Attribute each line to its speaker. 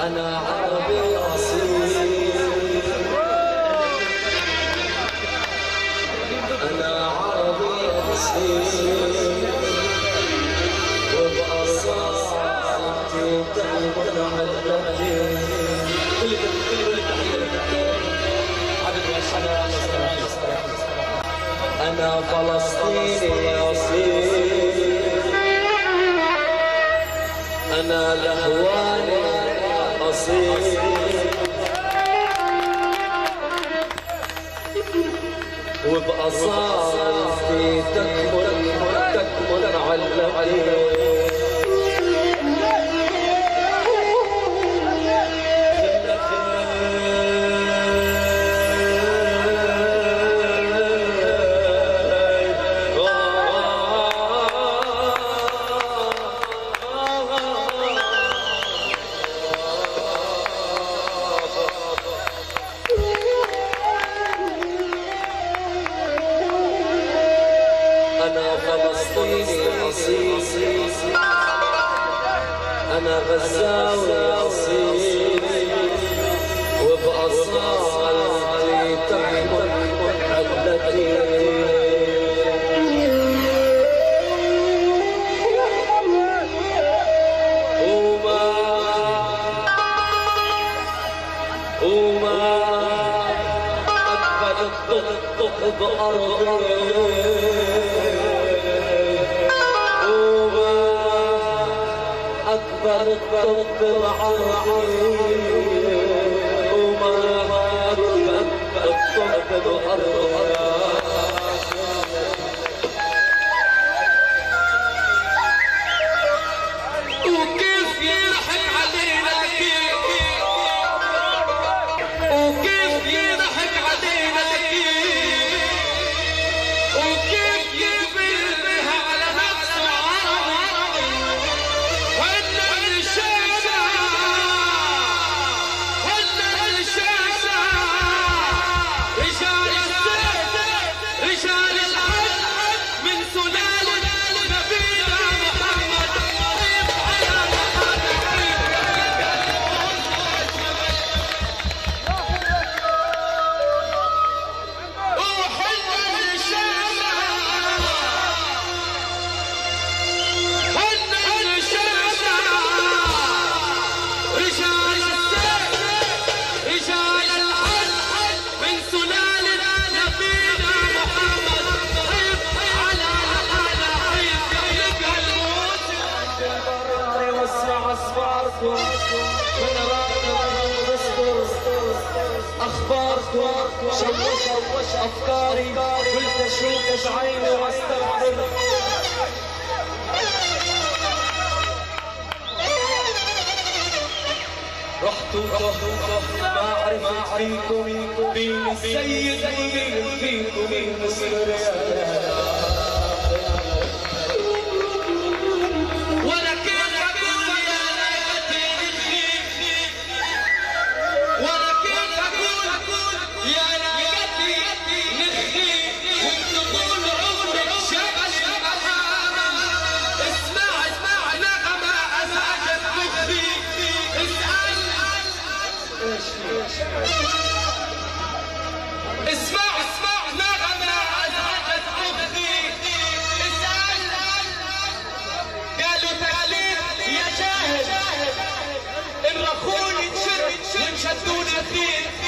Speaker 1: أنا عربي أصيل، أنا عربي أصيل، وبأصالتي تنبض على أنا فلسطيني أصيل، أنا لهواني أصيل، وبأصالتي تكمل على أنا غزاوي أصيل، وبأصالتي تكمل عدتي، وما أقبل الضغط بأرضي، أكبر الطب العربي، وما أكبر الطب الأرض. وكيف يضحك علينا وكيف يضحك علينا وكيف يبلها على نفسه رجال الحق من سلالة نبينا محمد. على أخباركم من راكم بستر أخباركم شوش أفكاري، قلت أشوف بعيني واستغفر. رحتوا ما عرفت فيكم مين السيد ومين فيكم مين مصر. اسمع نغمة أزعجت أختي، اسأل قالوا تكليف يا جاهل، الرخوني تشد وانشدوني فيه.